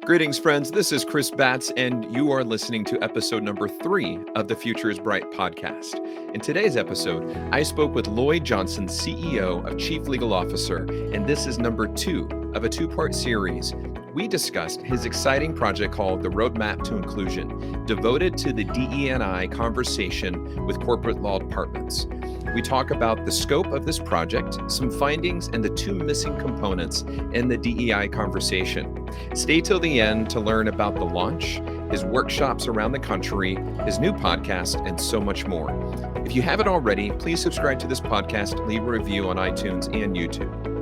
Greetings, friends. This is Chris Batts, and you are listening to episode number 3 of the Future is Bright podcast. In today's episode, I spoke with Lloyd Johnson, CEO of Chief Legal Officer, and this is number 2 of a 2-part series. We discussed his exciting project called The Roadmap to Inclusion, devoted to the DE&I conversation with corporate law departments. We talk about the scope of this project, some findings, and the 2 missing components in the DEI conversation. Stay till the end to learn about the launch, his workshops around the country, his new podcast, and so much more. If you haven't already, please subscribe to this podcast, leave a review on iTunes and YouTube.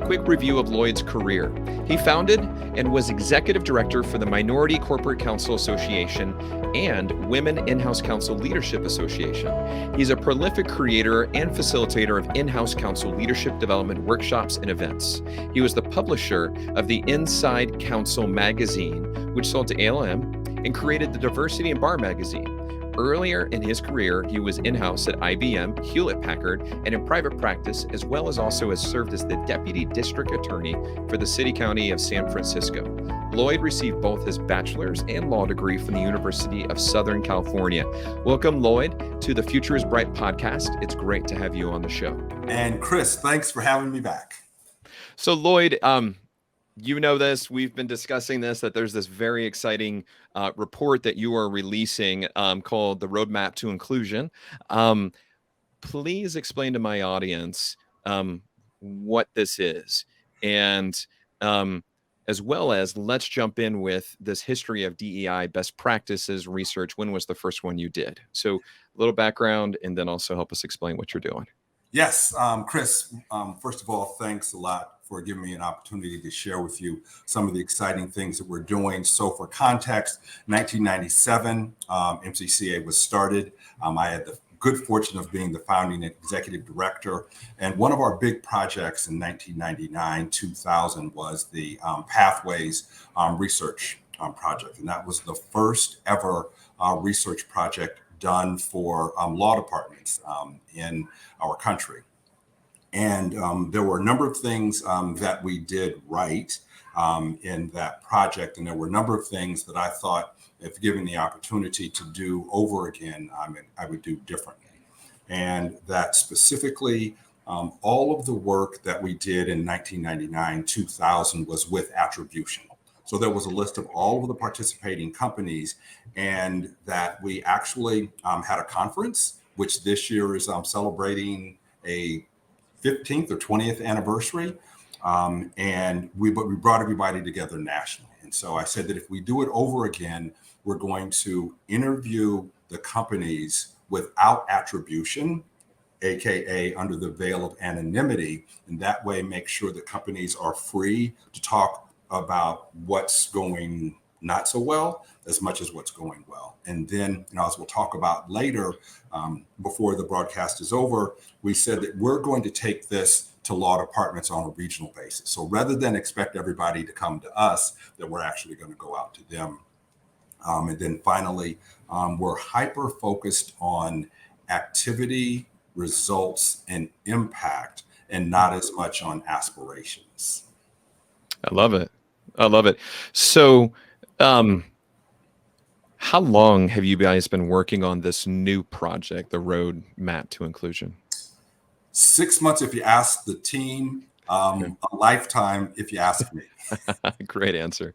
Quick review of Lloyd's career. He founded and was executive director for the Minority Corporate Counsel Association and Women In-House Counsel Leadership Association. He's a prolific creator and facilitator of in-house counsel leadership development workshops and events. He was the publisher of the Inside Counsel magazine, which sold to ALM, and created the Diversity and Bar magazine. Earlier in his career, he was in-house at IBM, Hewlett-Packard, and in private practice, as well as also has served as the Deputy District Attorney for the City County of San Francisco. Lloyd received both his bachelor's and law degree from the University of Southern California. Welcome, Lloyd, to the Future is Bright podcast. It's great to have you on the show. And Chris, thanks for having me back. So, Lloyd, you know this, we've been discussing this, that there's this very exciting report that you are releasing called The Roadmap to Inclusion. Please explain to my audience what this is. And as well as let's jump in with this history of DEI best practices research. When was the first one you did? So a little background, and then also help us explain what you're doing. Yes, Chris, first of all, thanks a lot for giving me an opportunity to share with you some of the exciting things that we're doing. So for context, 1997, MCCA was started. I had the good fortune of being the founding executive director. And one of our big projects in 1999-2000 was the Pathways research project. And that was the first ever research project done for law departments in our country. And there were a number of things that we did right in that project. And there were a number of things that I thought, if given the opportunity to do over again, I would do differently. And that specifically, all of the work that we did in 1999-2000 was with attribution. So there was a list of all of the participating companies, and that we actually had a conference, which this year is celebrating a 15th or 20th anniversary. And we brought everybody together nationally. And so I said that if we do it over again, we're going to interview the companies without attribution, AKA under the veil of anonymity. And that way make sure that companies are free to talk about what's going not so well as much as what's going well. And then, as we'll talk about later, before the broadcast is over, we said that we're going to take this to law departments on a regional basis. So rather than expect everybody to come to us, that we're actually going to go out to them. And then finally, we're hyper focused on activity, results, and impact, and not as much on aspirations. I love it. I love it. So, how long have you guys been working on this new project, the Roadmap to Inclusion? 6 months if you ask the team, a lifetime if you ask me. Great answer.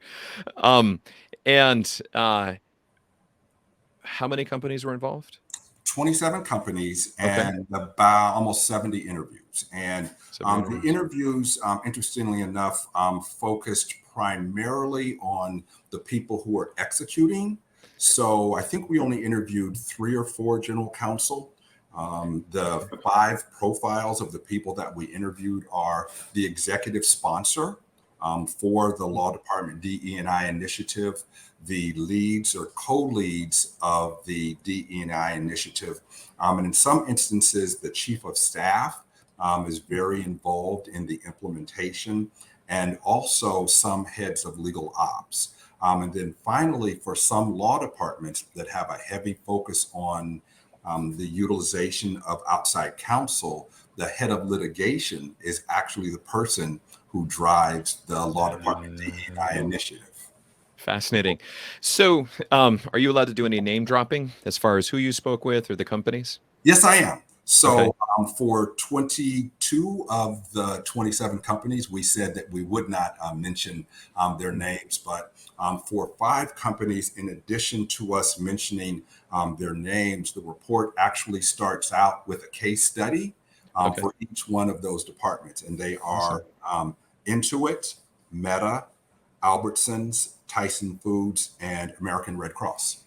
And how many companies were involved? 27 companies and about almost 70 interviews. And the interviews, interestingly enough, focused primarily on the people who are executing. So I think we only interviewed 3 or 4 general counsel. The 5 profiles of the people that we interviewed are the executive sponsor for the law department DE&I initiative, the leads or co-leads of the DE&I initiative. And in some instances, the chief of staff is very involved in the implementation, and also some heads of legal ops. And then finally, for some law departments that have a heavy focus on the utilization of outside counsel, the head of litigation is actually the person who drives the law department DEI initiative. Fascinating. So, are you allowed to do any name dropping as far as who you spoke with or the companies? Yes, I am. Okay. So for 22 of the 27 companies, we said that we would not mention their names. But for 5 companies, in addition to us mentioning their names, the report actually starts out with a case study Okay. for each one of those departments. And they are Awesome. Intuit, Meta, Albertsons, Tyson Foods, and American Red Cross.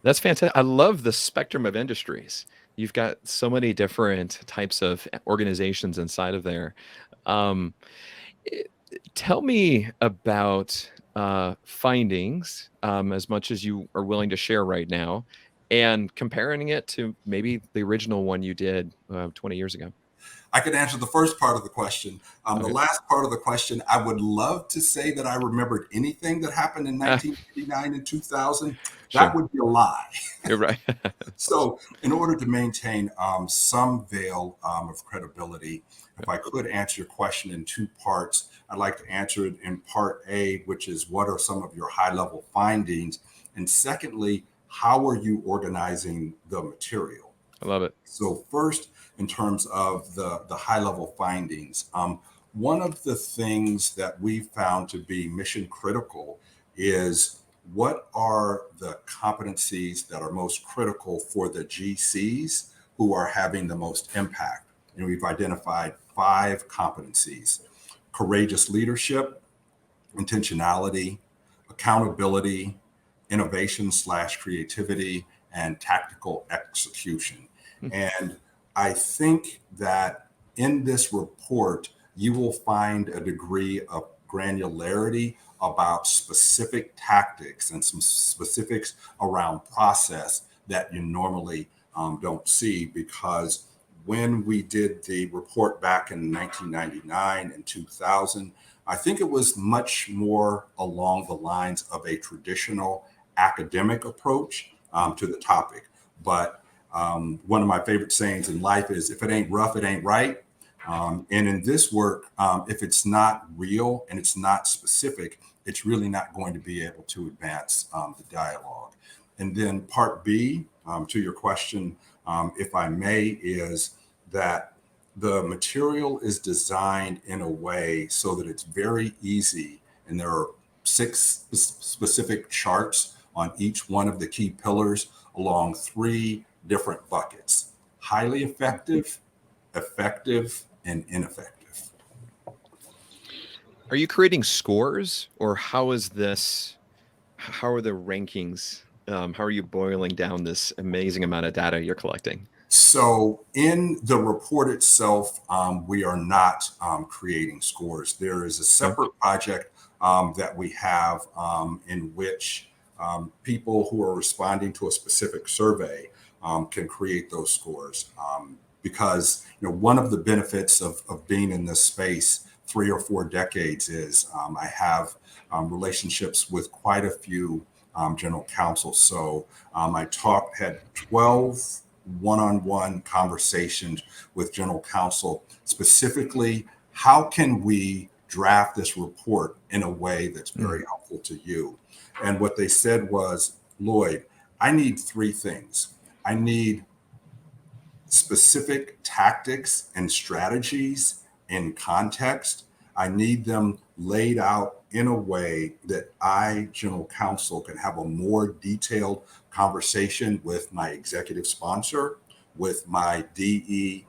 That's fantastic. I love the spectrum of industries. You've got so many different types of organizations inside of there. Um, i- Tell me about findings, as much as you are willing to share right now, and comparing it to maybe the original one you did 20 years ago. I could answer the first part of the question. The Okay. last part of the question, I would love to say that I remembered anything that happened in Ah, 1989 and 2000. That sure. would be a lie. You're right. That's awesome. So, in order to maintain some veil of credibility, if I could answer your question in 2 parts, I'd like to answer it in part A, which is what are some of your high level findings? And secondly, how are you organizing the material? I love it. So first, in terms of the high level findings, one of the things that we found to be mission critical is what are the competencies that are most critical for the GCs who are having the most impact? And we've identified 5 competencies: courageous leadership, intentionality, accountability, innovation/creativity, and tactical execution. Hmm. And I think that in this report, you will find a degree of granularity about specific tactics and some specifics around process that you normally don't see, because when we did the report back in 1999 and 2000, I think it was much more along the lines of a traditional academic approach to the topic. But one of my favorite sayings in life is, if it ain't rough, it ain't right. And in this work, if it's not real and it's not specific, it's really not going to be able to advance the dialogue. And then part B, to your question, if I may, is that the material is designed in a way so that it's very easy. And there are 6 specific charts on each one of the key pillars along 3 different buckets: highly effective, effective, and ineffective. Are you creating scores, or how is this? How are the rankings? How are you boiling down this amazing amount of data you're collecting? So in the report itself, we are not creating scores. There is a Okay. separate project that we have in which people who are responding to a specific survey can create those scores. Because one of the benefits of being in this space 3 or 4 decades is I have relationships with quite a few general counsel. So had 12 one-on-one conversations with general counsel, specifically, how can we draft this report in a way that's very helpful to you? And what they said was, Lloyd, I need 3 things. I need specific tactics and strategies in context. I need them laid out in a way that I, general counsel, can have a more detailed conversation with my executive sponsor, with my DEI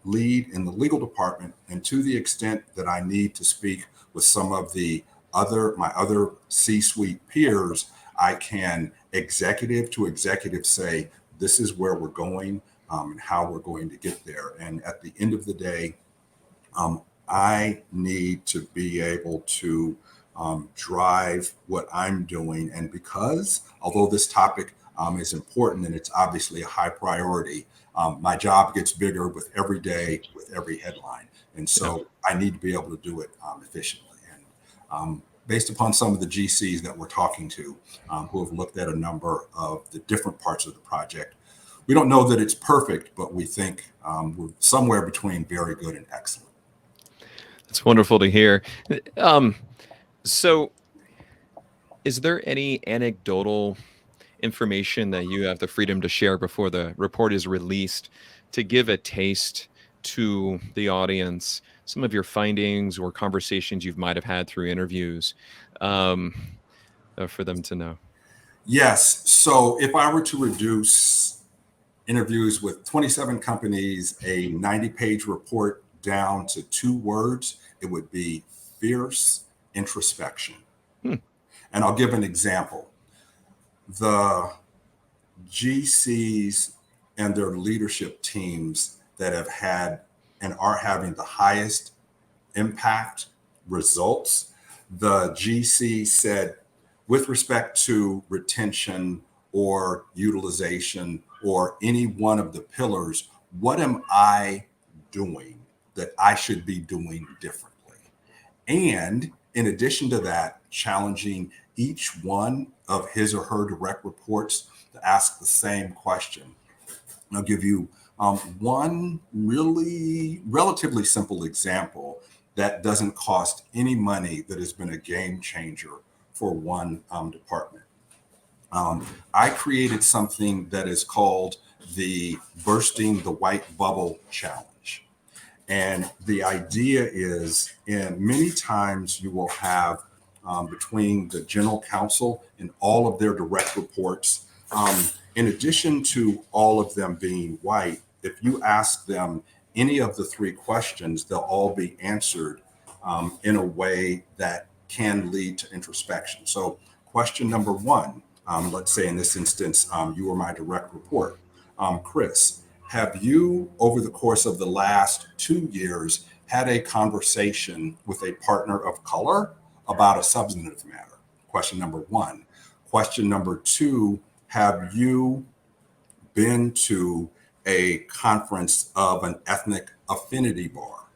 lead in the legal department, and to the extent that I need to speak with some of my other C-suite peers, I can executive to executive say, this is where we're going and how we're going to get there. And at the end of the day, I need to be able to drive what I'm doing. And because, although this topic is important and it's obviously a high priority, my job gets bigger with every day, with every headline. And Yeah. so I need to be able to do it efficiently. And based upon some of the GCs that we're talking to who have looked at a number of the different parts of the project, we don't know that it's perfect, but we think we're somewhere between very good and excellent. It's wonderful to hear. So is there any anecdotal information that you have the freedom to share before the report is released to give a taste to the audience, some of your findings or conversations you might have had through interviews, um, for them to know? Yes. So if I were to reduce interviews with 27 companies, a 90-page report down to 2 words, it would be fierce introspection. Hmm. And I'll give an example. The GCs and their leadership teams that have had and are having the highest impact results, the GC said, with respect to retention or utilization or any one of the pillars, what am I doing that I should be doing differently? And in addition to that, challenging each one of his or her direct reports to ask the same question. I'll give you one really relatively simple example that doesn't cost any money that has been a game changer for one department. I created something that is called the Bursting the White Bubble Challenge. And the idea is, in many times you will have between the general counsel and all of their direct reports, in addition to all of them being white, if you ask them any of the 3 questions, they'll all be answered in a way that can lead to introspection. So question number 1, let's say in this instance, you are my direct report. Chris, have you, over the course of the last 2 years, had a conversation with a partner of color about a substantive matter? Question number 1. Question number 2, have you been to a conference of an ethnic affinity bar?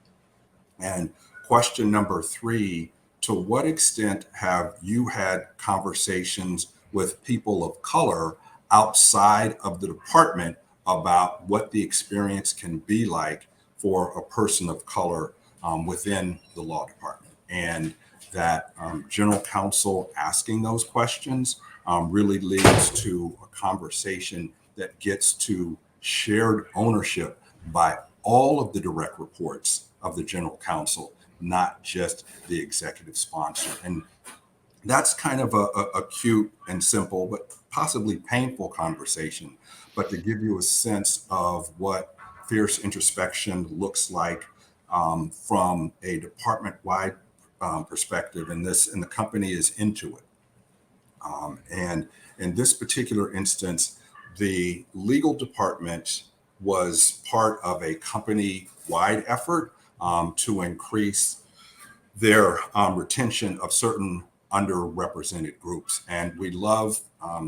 And question number 3, to what extent have you had conversations with people of color outside of the department about what the experience can be like for a person of color within the law department? And that general counsel asking those questions really leads to a conversation that gets to shared ownership by all of the direct reports of the general counsel, not just the executive sponsor. And that's kind of a cute and simple, but possibly painful conversation. But to give you a sense of what fierce introspection looks like from a department-wide perspective, and the company is into it. And in this particular instance, the legal department was part of a company-wide effort to increase their retention of certain underrepresented groups. And we love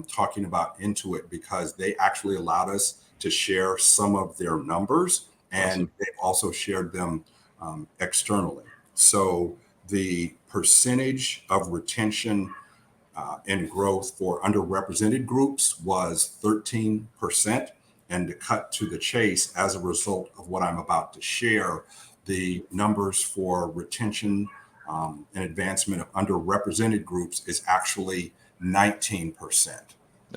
talking about Intuit because they actually allowed us to share some of their numbers, and Awesome. they've also shared them externally. So the percentage of retention and growth for underrepresented groups was 13%. And to cut to the chase, as a result of what I'm about to share, the numbers for retention and advancement of underrepresented groups is actually 19%.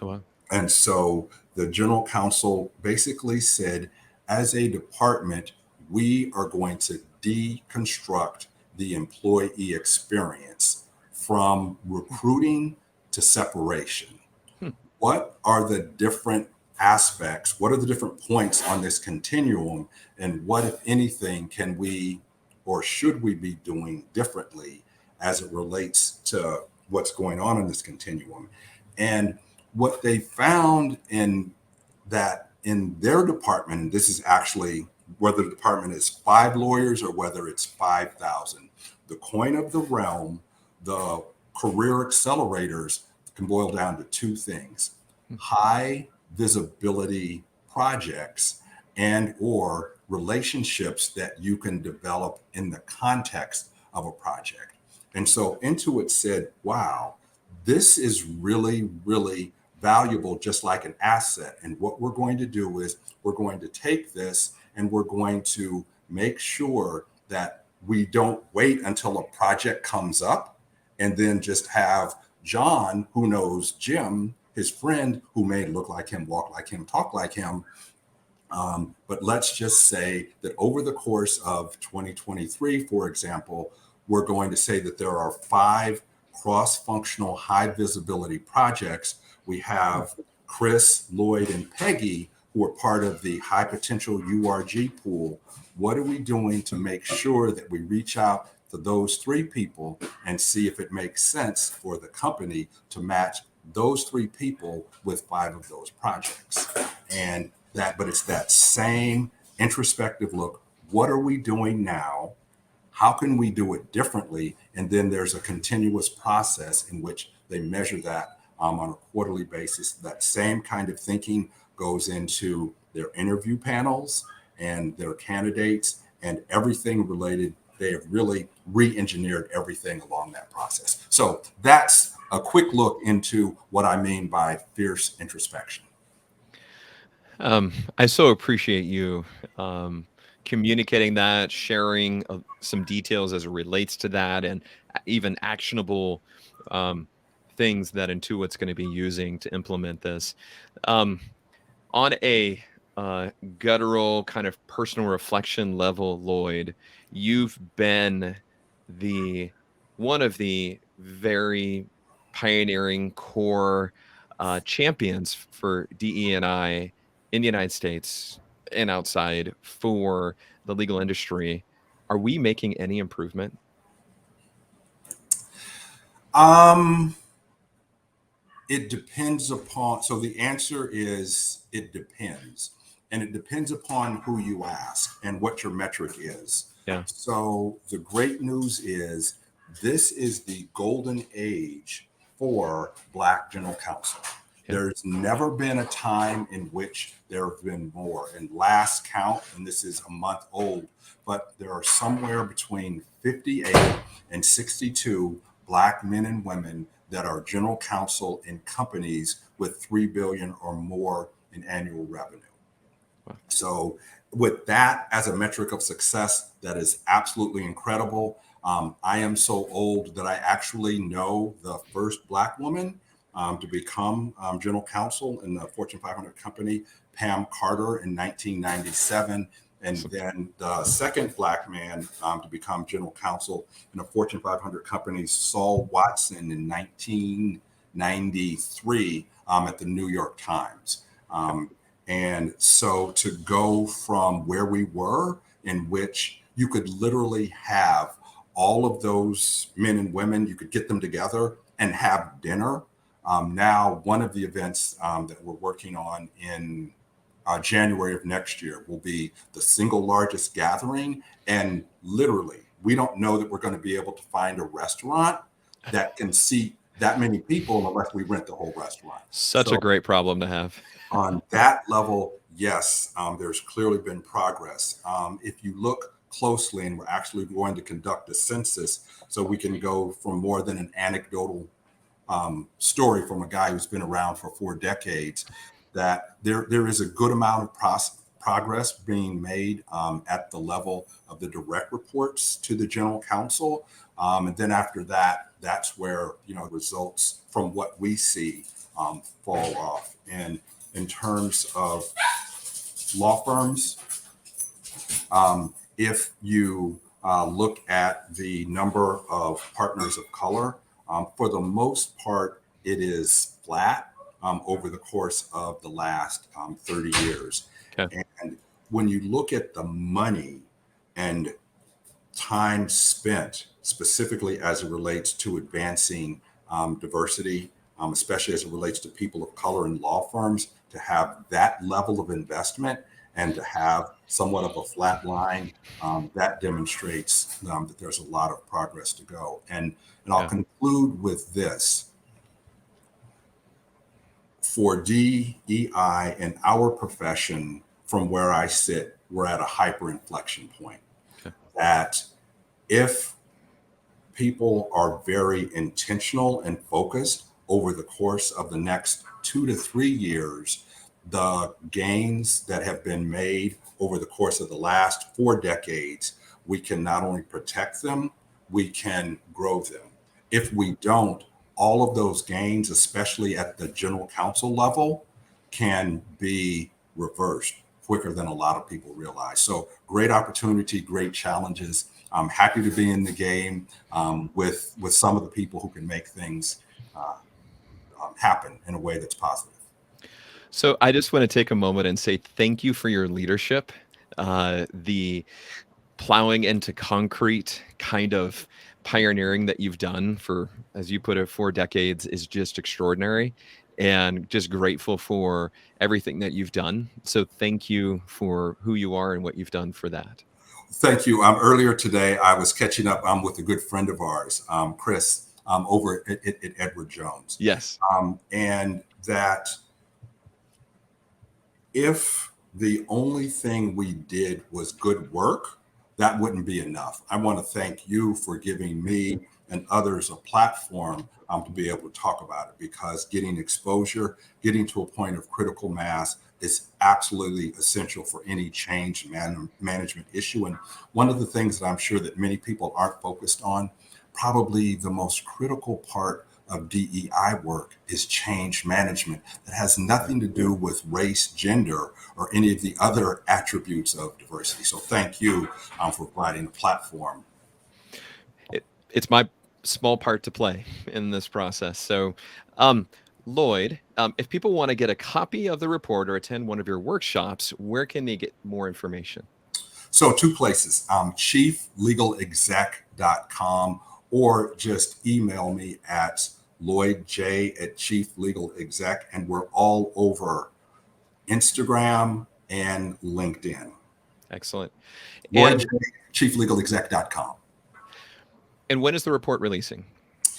Oh, wow. And so the general counsel basically said, as a department, we are going to deconstruct the employee experience from recruiting to separation. Hmm. What are the different aspects? What are the different points on this continuum? And what, if anything, can we or should we be doing differently as it relates to what's going on in this continuum? And what they found in their department, and this is actually whether the department is 5 lawyers or whether it's 5,000, the coin of the realm, the career accelerators can boil down to 2 things: high visibility projects and or relationships that you can develop in the context of a project. And so Intuit said, wow, this is really, really valuable just like an asset. And what we're going to do is we're going to take this and we're going to make sure that we don't wait until a project comes up and then just have John, who knows Jim, his friend, who may look like him, walk like him, talk like him. But let's just say that over the course of 2023, for example, we're going to say that there are 5 cross-functional high visibility projects. We have Chris, Lloyd, and Peggy, who are part of the high potential URG pool. What are we doing to make sure that we reach out to those 3 people and see if it makes sense for the company to match those 3 people with 5 of those projects? And but it's that same introspective look. What are we doing now? How can we do it differently? And then there's a continuous process in which they measure that on a quarterly basis. That same kind of thinking goes into their interview panels and their candidates and everything related. They have really re-engineered everything along that process. So that's a quick look into what I mean by fierce introspection. I so appreciate you communicating that, sharing some details as it relates to that, and even actionable things that Intuit's going to be using to implement this. On a guttural kind of personal reflection level, Lloyd, you've been one of the very pioneering core champions for DE&I in the United States and outside for the legal industry. Are we making any improvement? It depends upon, so the answer is it depends. And it depends upon who you ask and what your metric is. Yeah. So the great news is this is the golden age for Black general counsel. Yeah. There's never been a time in which there have been more. And last count, and this is a month old, but there are somewhere between 58 and 62 Black men and women that are general counsel in companies with 3 billion or more in annual revenue. Wow. So with that as a metric of success, that is absolutely incredible. I am so old that I actually know the first Black woman to become general counsel in the Fortune 500 company, Pam Carter, in 1997. And then the second Black man to become general counsel in a Fortune 500 company, Saul Watson, in 1993 at the New York Times. And so to go from where we were, in which you could literally have all of those men and women, you could get them together and have dinner. Now, one of the events that we're working on in January of next year will be the single largest gathering. And literally, we don't know that we're going to be able to find a restaurant that can seat that many people unless we rent the whole restaurant. Such a great problem to have. On that level, yes, there's clearly been progress. If you look closely, and we're actually going to conduct a census so we can go from more than an anecdotal story from a guy who's been around for 4 decades, that there is a good amount of progress being made at the level of the direct reports to the general counsel. And then after that, that's where, results from what we see fall off. And in terms of law firms, if you look at the number of partners of color, for the most part, it is flat over the course of the last 30 years. Okay. And when you look at the money and time spent specifically as it relates to advancing diversity, especially as it relates to people of color in law firms, to have that level of investment and to have somewhat of a flat line, that demonstrates that there's a lot of progress to go. And I'll conclude with this. For DEI in our profession, from where I sit, we're at a hyper inflection point. Okay. That if people are very intentional and focused over the course of the next 2 to 3 years, the gains that have been made over the course of the last 4 decades, we can not only protect them, we can grow them. If we don't, all of those gains, especially at the general counsel level, can be reversed quicker than a lot of people realize. So great opportunity, great challenges. I'm happy to be in the game with some of the people who can make things happen in a way that's positive. So I just want to take a moment and say thank you for your leadership. The plowing into concrete kind of pioneering that you've done for, as you put it, 4 decades is just extraordinary, and just grateful for everything that you've done. So thank you for who you are and what you've done for that. Thank you. Earlier today, I was catching up with a good friend of ours, Chris, over at Edward Jones. Yes. And that if the only thing we did was good work, that wouldn't be enough. I want to thank you for giving me and others a platform to be able to talk about it, because getting exposure, getting to a point of critical mass is absolutely essential for any change management issue. And one of the things that I'm sure that many people aren't focused on, probably the most critical part of DEI work is change management. That has nothing to do with race, gender, or any of the other attributes of diversity. So thank you for providing a platform. It's my small part to play in this process. So, Lloyd, if people want to get a copy of the report or attend one of your workshops, where can they get more information? So 2 places, chieflegalexec.com, or just email me at lloydj@chieflegalexec, and we're all over Instagram and LinkedIn. Excellent. Lloyd, chieflegalexec.com. And when is the report releasing?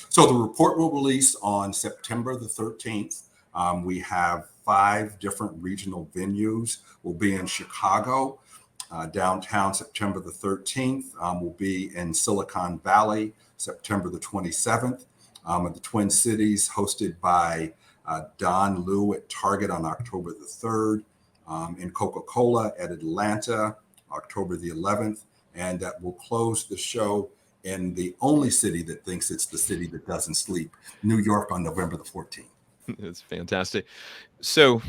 So the report will release on September the 13th. We have 5 different regional venues. We'll be in Chicago, downtown, September the 13th. We'll be in Silicon Valley, September the 27th. At the Twin Cities, hosted by Don Liu at Target on October the 3rd. In Coca-Cola at Atlanta, October the 11th. And that will close the show in the only city that thinks it's the city that doesn't sleep, New York, on November the 14th. That's fantastic. So,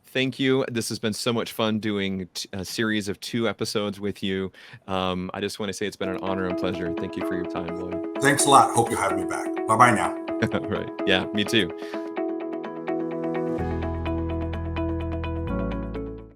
thank you. This has been so much fun doing a series of 2 episodes with you. I just want to say it's been an honor and pleasure. Thank you for your time, Lloyd. Thanks a lot. Hope you have me back. Bye-bye now. Right. Yeah, me too.